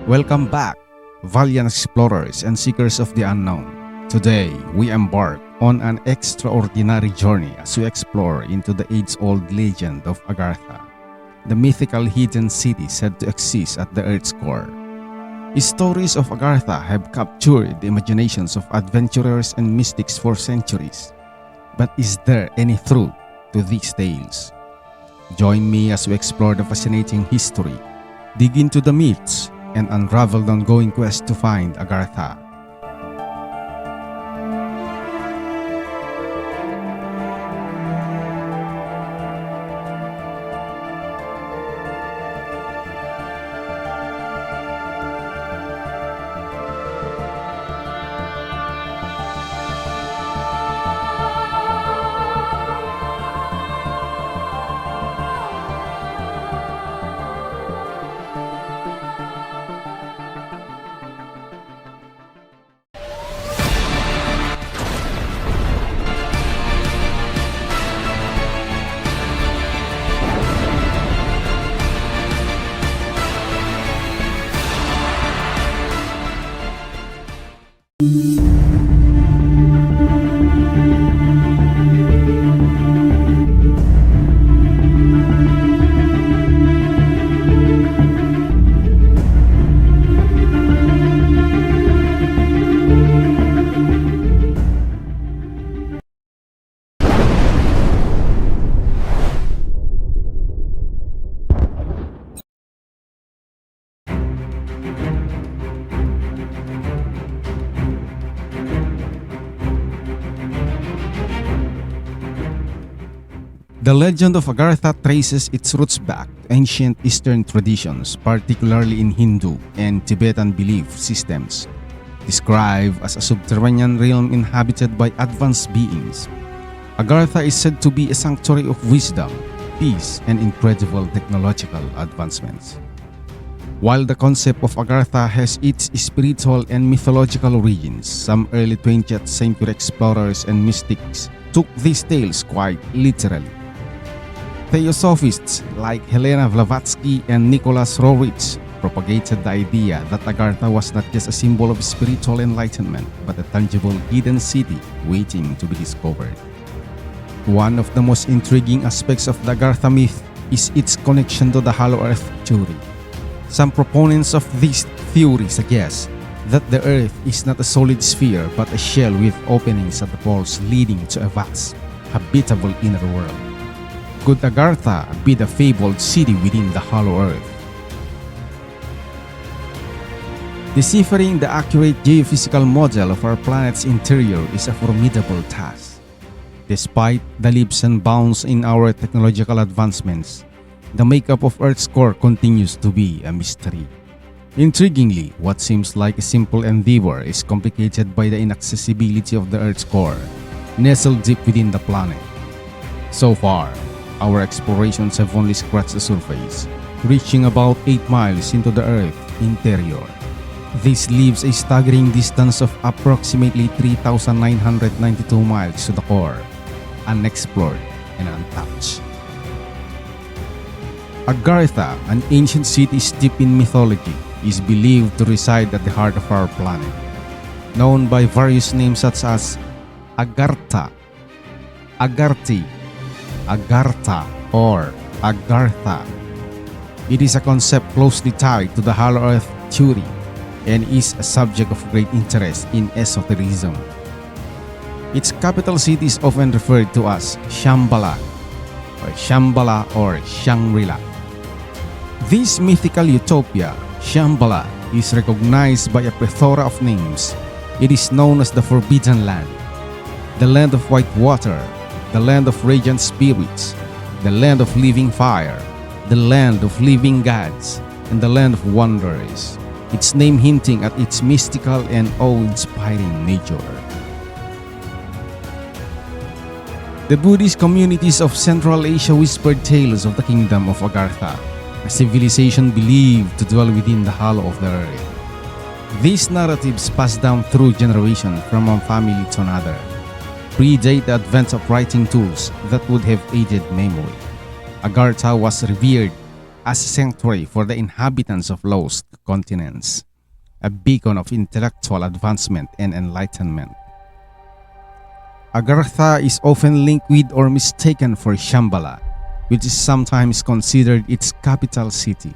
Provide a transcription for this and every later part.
Welcome back, valiant explorers and seekers of the unknown. Today, we embark on an extraordinary journey as we explore into the age-old legend of Agartha, the mythical hidden city said to exist at the Earth's core. Stories of Agartha have captured the imaginations of adventurers and mystics for centuries. But is there any truth to these tales? Join me as we explore the fascinating history, dig into the myths, and unravel the ongoing quest to find Agartha. The legend of Agartha traces its roots back to ancient Eastern traditions, particularly in Hindu and Tibetan belief systems, described as a subterranean realm inhabited by advanced beings. Agartha is said to be a sanctuary of wisdom, peace, and incredible technological advancements. While the concept of Agartha has its spiritual and mythological origins, some early 20th century explorers and mystics took these tales quite literally. Theosophists like Helena Blavatsky and Roerich propagated the idea that Agartha was not just a symbol of spiritual enlightenment, but a tangible hidden city waiting to be discovered. One of the most intriguing aspects of the Agartha myth is its connection to the Hollow Earth theory. Some proponents of this theory suggest that the Earth is not a solid sphere but a shell with openings at the poles leading to a vast, habitable inner world. Could Agartha be the fabled city within the Hollow Earth? Deciphering the accurate geophysical model of our planet's interior is a formidable task. Despite the leaps and bounds in our technological advancements, the makeup of Earth's core continues to be a mystery. Intriguingly, what seems like a simple endeavor is complicated by the inaccessibility of the Earth's core, nestled deep within the planet. So far, our explorations have only scratched the surface, reaching about 8 miles into the Earth's interior. This leaves a staggering distance of approximately 3,992 miles to the core, unexplored and untouched. Agartha, an ancient city steeped in mythology, is believed to reside at the heart of our planet. Known by various names such as Agartha, Agarthi, Agartha, or Agartha. It is a concept closely tied to the Hollow Earth theory and is a subject of great interest in esotericism. Its capital city is often referred to as Shambhala or Shangri-La. This mythical utopia, Shambhala, is recognized by a plethora of names. It is known as the Forbidden Land, the Land of White Water, the Land of Radiant Spirits, the Land of Living Fire, the Land of Living Gods, and the Land of Wonders, its name hinting at its mystical and awe-inspiring nature. The Buddhist communities of Central Asia whispered tales of the kingdom of Agartha, a civilization believed to dwell within the hollow of the earth. These narratives passed down through generations from one family to another, predate the advent of writing tools that would have aided memory. Agartha was revered as a sanctuary for the inhabitants of lost continents, a beacon of intellectual advancement and enlightenment. Agartha is often linked with or mistaken for Shambhala, which is sometimes considered its capital city.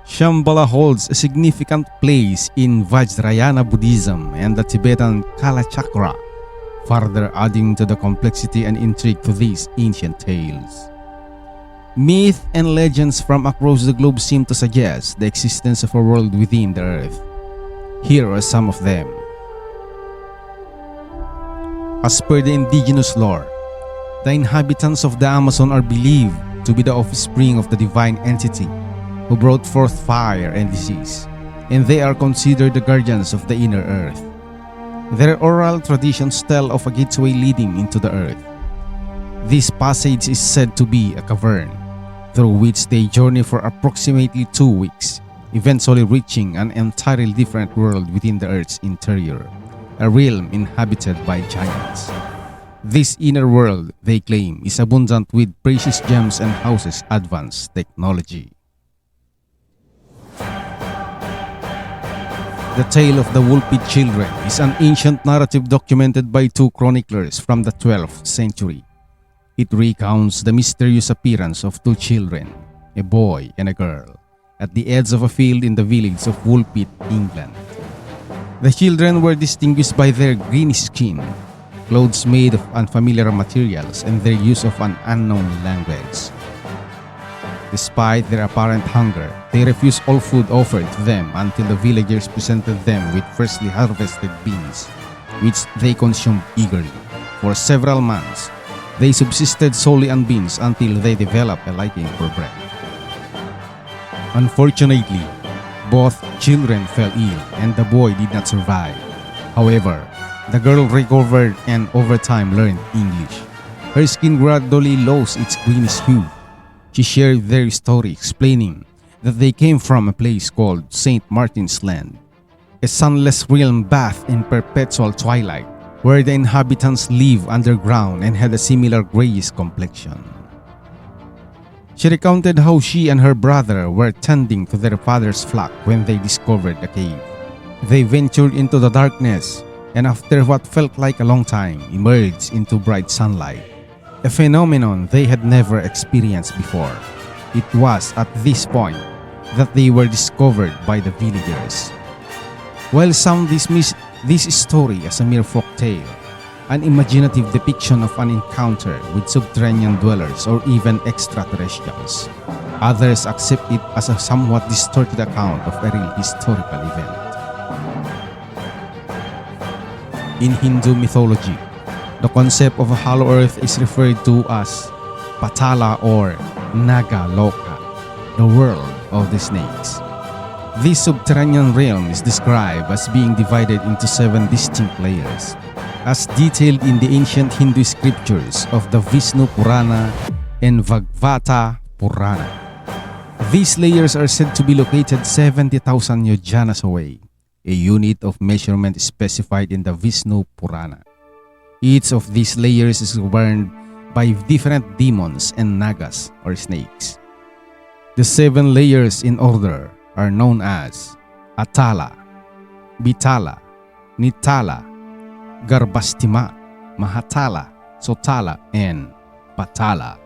Shambhala holds a significant place in Vajrayana Buddhism and the Tibetan Kalachakra, further adding to the complexity and intrigue to these ancient tales. Myth and legends from across the globe seem to suggest the existence of a world within the earth. Here are some of them. As per the indigenous lore, the inhabitants of the Amazon are believed to be the offspring of the divine entity who brought forth fire and disease, and they are considered the guardians of the inner earth. Their oral traditions tell of a gateway leading into the earth. This passage is said to be a cavern, through which they journey for approximately 2 weeks, eventually reaching an entirely different world within the earth's interior, a realm inhabited by giants. This inner world, they claim, is abundant with precious gems and houses advanced technology. The tale of the Wolfid children is an ancient narrative documented by 2 chroniclers from the 12th century. It recounts the mysterious appearance of 2 children, a boy and a girl, at the edge of a field in the village of Wolfid, England. The children were distinguished by their greenish skin, clothes made of unfamiliar materials, and their use of an unknown language. Despite their apparent hunger, they refused all food offered to them until the villagers presented them with freshly harvested beans, which they consumed eagerly. For several months, they subsisted solely on beans until they developed a liking for bread. Unfortunately, both children fell ill and the boy did not survive. However, the girl recovered and over time learned English. Her skin gradually lost its greenish hue. She shared their story, explaining that they came from a place called St. Martin's Land, a sunless realm bathed in perpetual twilight, where the inhabitants live underground and had a similar grayish complexion. She recounted how she and her brother were tending to their father's flock when they discovered the cave. They ventured into the darkness and after what felt like a long time, emerged into bright sunlight, a phenomenon they had never experienced before. It was at this point that they were discovered by the villagers. While some dismiss this story as a mere folk tale, an imaginative depiction of an encounter with subterranean dwellers or even extraterrestrials, others accept it as a somewhat distorted account of a real historical event. In Hindu mythology, the concept of a hollow earth is referred to as Patala or Naga Loka, the world of the snakes. This subterranean realm is described as being divided into 7 distinct layers, as detailed in the ancient Hindu scriptures of the Vishnu Purana and Bhagavata Purana. These layers are said to be located 70,000 yojanas away, a unit of measurement specified in the Vishnu Purana. Each of these layers is governed by different demons and nagas or snakes. The 7 layers in order are known as Atala, Bitala, Nitala, Garbhastima, Mahatala, Sotala, and Patala.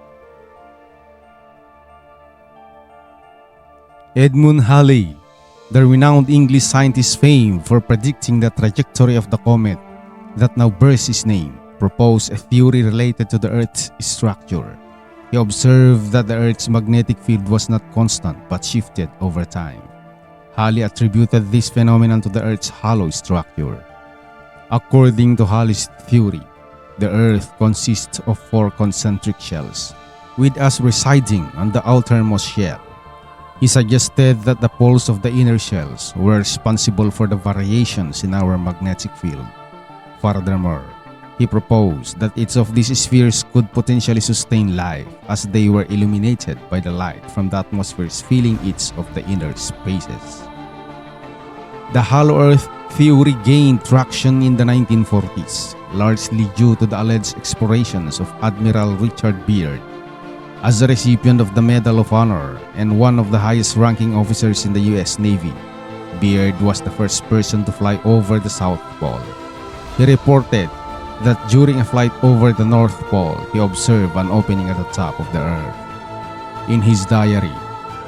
Edmund Halley, the renowned English scientist famed for predicting the trajectory of the comet that now bears his name, proposed a theory related to the Earth's structure. He observed that the Earth's magnetic field was not constant but shifted over time. Halley attributed this phenomenon to the Earth's hollow structure. According to Halley's theory, the Earth consists of 4 concentric shells, with us residing on the outermost shell. He suggested that the poles of the inner shells were responsible for the variations in our magnetic field. Furthermore, he proposed that each of these spheres could potentially sustain life as they were illuminated by the light from the atmospheres filling each of the inner spaces. The hollow earth theory gained traction in the 1940s, largely due to the alleged explorations of Admiral Richard Beard. As a recipient of the Medal of Honor and one of the highest-ranking officers in the U.S. Navy, Beard was the first person to fly over the South Pole. He reported that during a flight over the North Pole, he observed an opening at the top of the Earth. In his diary,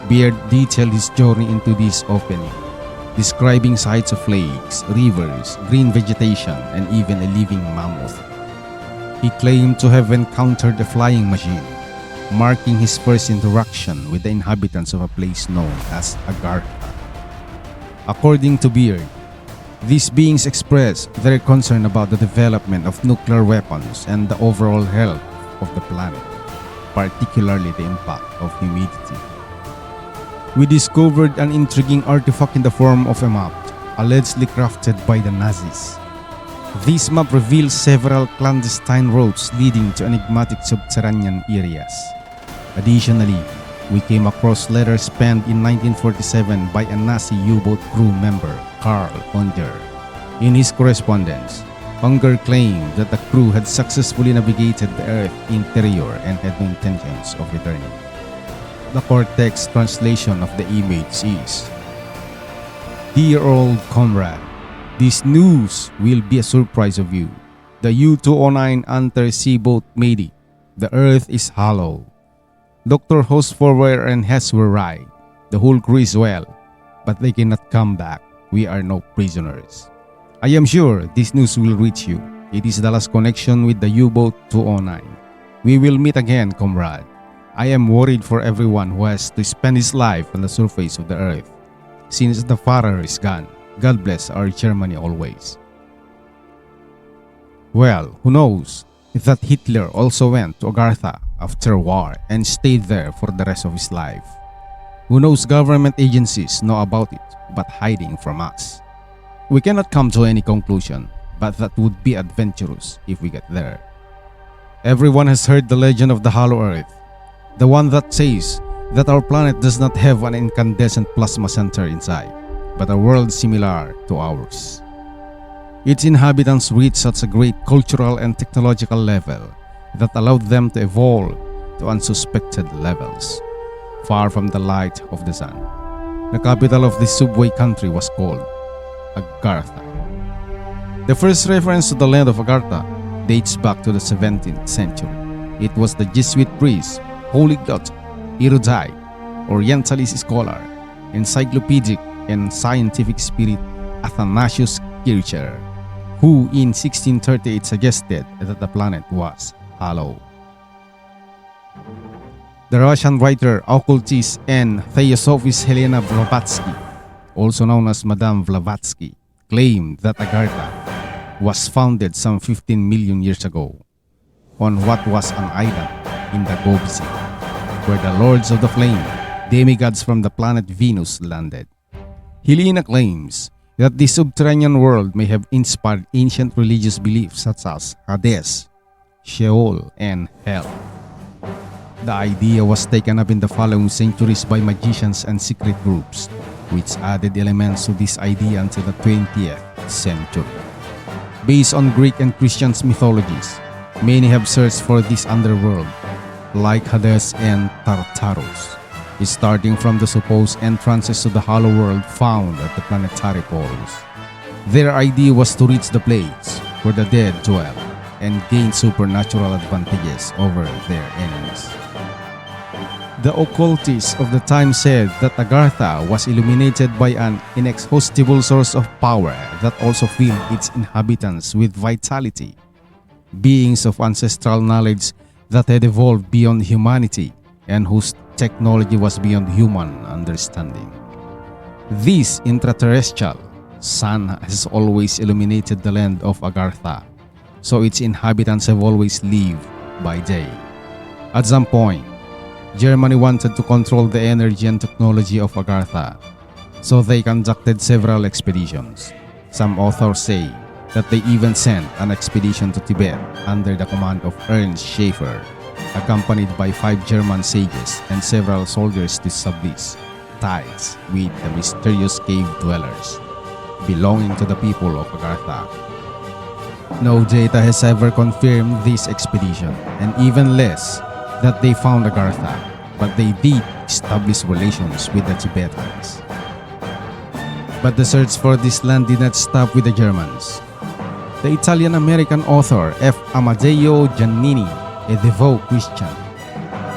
Beard detailed his journey into this opening, describing sights of lakes, rivers, green vegetation, and even a living mammoth. He claimed to have encountered a flying machine, marking his first interaction with the inhabitants of a place known as Agartha. According to Beard, these beings expressed their concern about the development of nuclear weapons and the overall health of the planet, particularly the impact of humidity. We discovered an intriguing artifact in the form of a map, allegedly crafted by the Nazis. This map reveals several clandestine roads leading to enigmatic subterranean areas. Additionally, we came across letters penned in 1947 by a Nazi U-boat crew member, Karl Unger. In his correspondence, Unger claimed that the crew had successfully navigated the Earth's interior and had no intentions of returning. The cortex translation of the image is, "Dear old comrade, this news will be a surprise of you. The U-209 undersea boat made it. The Earth is hollow. Dr. Hosforwer and Hess were right. The whole crew is well, but they cannot come back. We are no prisoners. I am sure this news will reach you. It is the last connection with the U-boat 209. We will meet again, comrade. I am worried for everyone who has to spend his life on the surface of the Earth. Since the father is gone, God bless our Germany always." Well, who knows that Hitler also went to Agartha after war and stayed there for the rest of his life. Who knows government agencies know about it but hiding from us. We cannot come to any conclusion, but that would be adventurous if we get there. Everyone has heard the legend of the hollow Earth, the one that says that our planet does not have an incandescent plasma center inside, but a world similar to ours. Its inhabitants reached such a great cultural and technological level that allowed them to evolve to unsuspected levels, far from the light of the sun. The capital of this subway country was called Agartha. The first reference to the land of Agartha dates back to the 17th century. It was the Jesuit priest, polyglot, erudite, Orientalist scholar, encyclopedic and scientific spirit Athanasius Kircher, who in 1638 suggested that the planet was hollow. The Russian writer, occultist, and Theosophist Helena Blavatsky, also known as Madame Blavatsky, claimed that Agartha was founded some 15 million years ago on what was an island in the Gobi Sea, where the Lords of the Flame, demigods from the planet Venus, landed. Helena claims that the subterranean world may have inspired ancient religious beliefs such as Hades, Sheol, and Hell. The idea was taken up in the following centuries by magicians and secret groups, which added elements to this idea until the 20th century. Based on Greek and Christian mythologies, many have searched for this underworld, like Hades and Tartarus, starting from the supposed entrances to the hollow world found at the planetary poles. Their idea was to reach the place where the dead dwell and gain supernatural advantages over their enemies. The occultists of the time said that Agartha was illuminated by an inexhaustible source of power that also filled its inhabitants with vitality, beings of ancestral knowledge that had evolved beyond humanity and whose technology was beyond human understanding. This intraterrestrial sun has always illuminated the land of Agartha, so its inhabitants have always lived by day. At some point, Germany wanted to control the energy and technology of Agartha, so they conducted several expeditions. Some authors say that they even sent an expedition to Tibet under the command of Ernst Schaeffer, accompanied by 5 German sages and several soldiers to establish ties with the mysterious cave dwellers belonging to the people of Agartha. No data has ever confirmed this expedition, and even less that they found Agartha, but they did establish relations with the Tibetans. But the search for this land did not stop with the Germans. The Italian-American author F. Amadeo Giannini, a devout Christian,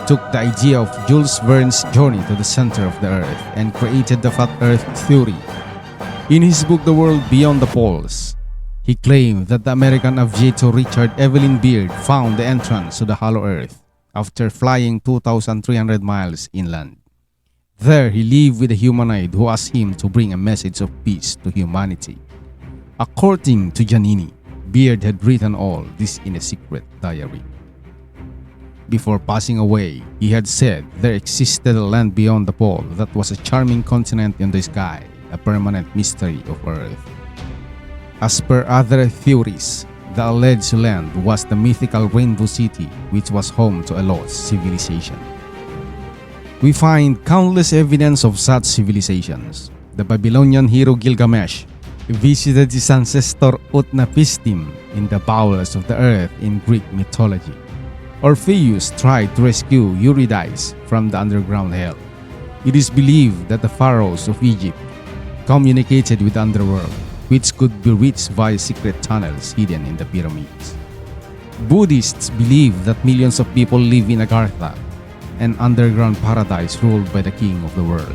took the idea of Jules Verne's journey to the center of the Earth and created the flat Earth theory. In his book The World Beyond the Poles, he claimed that the American aviator Richard Evelyn Beard found the entrance to the hollow Earth after flying 2,300 miles inland. There he lived with a humanoid who asked him to bring a message of peace to humanity. According to Giannini, Beard had written all this in a secret diary. Before passing away, he had said there existed a land beyond the pole that was a charming continent in the sky, a permanent mystery of Earth. As per other theories, the alleged land was the mythical Rainbow City, which was home to a lost civilization. We find countless evidence of such civilizations. The Babylonian hero Gilgamesh visited his ancestor Utnapishtim in the bowels of the earth in Greek mythology. Orpheus tried to rescue Eurydice from the underground hell. It is believed that the pharaohs of Egypt communicated with the underworld, which could be reached via secret tunnels hidden in the pyramids. Buddhists believe that millions of people live in Agartha, an underground paradise ruled by the king of the world.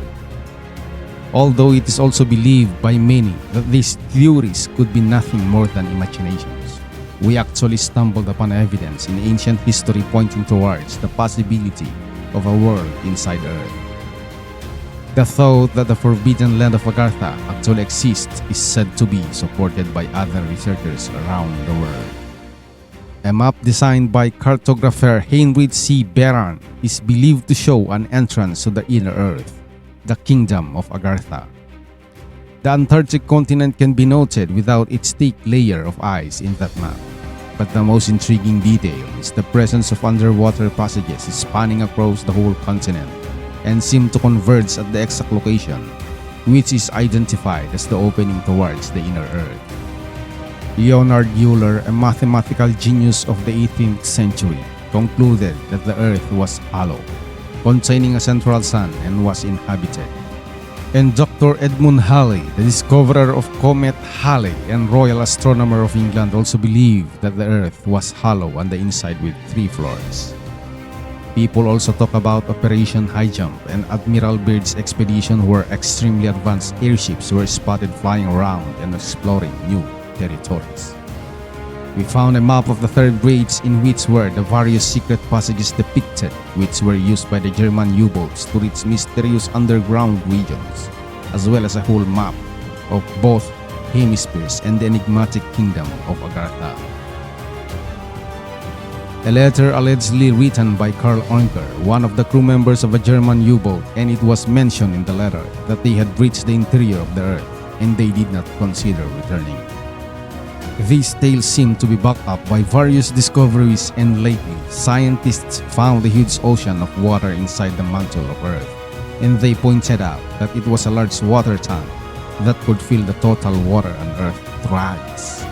Although it is also believed by many that these theories could be nothing more than imaginations, we actually stumbled upon evidence in ancient history pointing towards the possibility of a world inside Earth. The thought that the forbidden land of Agartha actually exists is said to be supported by other researchers around the world. A map designed by cartographer Heinrich C. Beran is believed to show an entrance to the inner Earth, the kingdom of Agartha. The Antarctic continent can be noted without its thick layer of ice in that map. But the most intriguing detail is the presence of underwater passages spanning across the whole continent and seem to converge at the exact location, which is identified as the opening towards the inner Earth. Leonhard Euler, a mathematical genius of the 18th century, concluded that the Earth was hollow, containing a central sun and was inhabited. And Dr. Edmund Halley, the discoverer of Comet Halley and Royal Astronomer of England, also believed that the Earth was hollow on the inside with 3 floors. People also talk about Operation High Jump and Admiral Byrd's expedition where extremely advanced airships were spotted flying around and exploring new territories. We found a map of the third grades in which were the various secret passages depicted, which were used by the German U-boats to reach mysterious underground regions, as well as a whole map of both hemispheres and the enigmatic kingdom of Agartha. A letter allegedly written by Karl Oenker, one of the crew members of a German U-boat, and it was mentioned in the letter that they had reached the interior of the Earth and they did not consider returning. These tales seem to be backed up by various discoveries, and lately, scientists found a huge ocean of water inside the mantle of Earth, and they pointed out that it was a large water tank that could fill the total water on Earth thrice.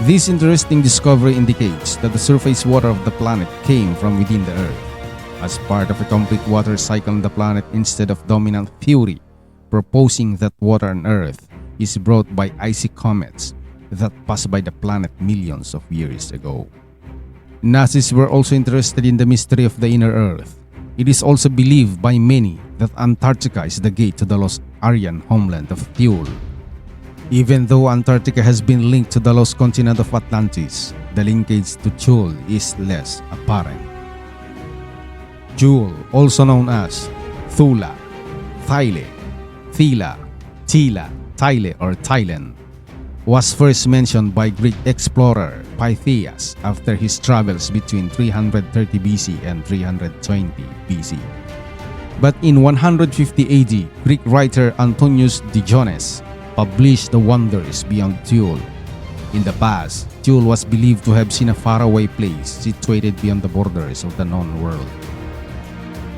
This interesting discovery indicates that the surface water of the planet came from within the Earth, as part of a complete water cycle on the planet instead of dominant theory, proposing that water on Earth is brought by icy comets that passed by the planet millions of years ago. Nazis were also interested in the mystery of the inner Earth. It is also believed by many that Antarctica is the gate to the lost Aryan homeland of Thule. Even though Antarctica has been linked to the lost continent of Atlantis, the linkage to Thule is less apparent. Thule, also known as Thula, Thyle, Thila, Tila, Thyle or Thailand, was first mentioned by Greek explorer Pytheas after his travels between 330 BC and 320 BC. But in 150 AD, Greek writer Antonius Digones published The Wonders Beyond Thule. In the past, Thule was believed to have seen a faraway place situated beyond the borders of the known world.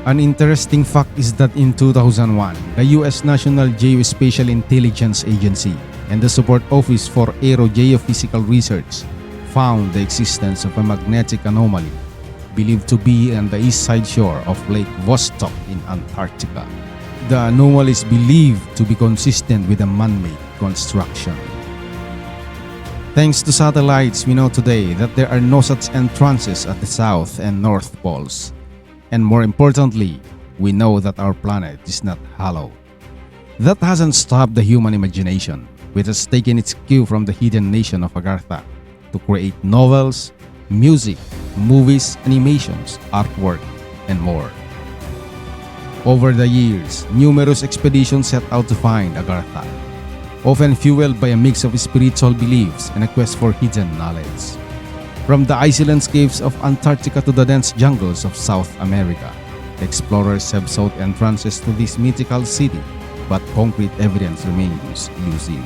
An interesting fact is that in 2001, the U.S. National Geospatial Intelligence Agency and the Support Office for Aerogeophysical Research found the existence of a magnetic anomaly believed to be on the east side shore of Lake Vostok in Antarctica. The anomaly is believed to be consistent with a man-made construction. Thanks to satellites, we know today that there are no such entrances at the south and north poles. And more importantly, we know that our planet is not hollow. That hasn't stopped the human imagination, which has taken its cue from the hidden nation of Agartha to create novels, music, movies, animations, artwork, and more. Over the years, numerous expeditions set out to find Agartha, often fueled by a mix of spiritual beliefs and a quest for hidden knowledge. From the icy landscapes of Antarctica to the dense jungles of South America, explorers have sought entrances to this mythical city, but concrete evidence remains elusive.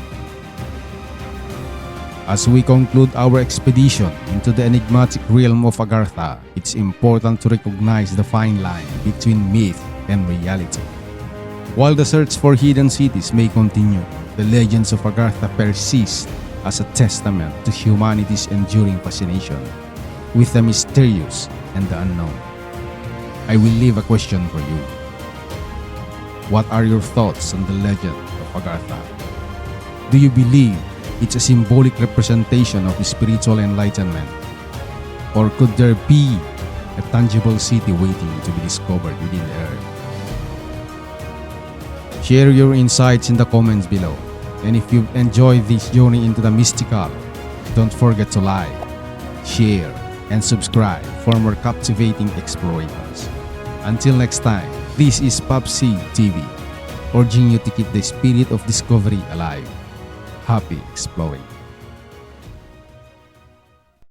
As we conclude our expedition into the enigmatic realm of Agartha, it's important to recognize the fine line between myth and reality. While the search for hidden cities may continue, the legends of Agartha persist as a testament to humanity's enduring fascination with the mysterious and the unknown. I will leave a question for you. What are your thoughts on the legend of Agartha? Do you believe it's a symbolic representation of spiritual enlightenment? Or could there be a tangible city waiting to be discovered within the earth? Share your insights in the comments below. And if you've enjoyed this journey into the mystical, don't forget to like, share, and subscribe for more captivating explorations. Until next time, this is Popsy TV, urging you to keep the spirit of discovery alive. Happy exploring.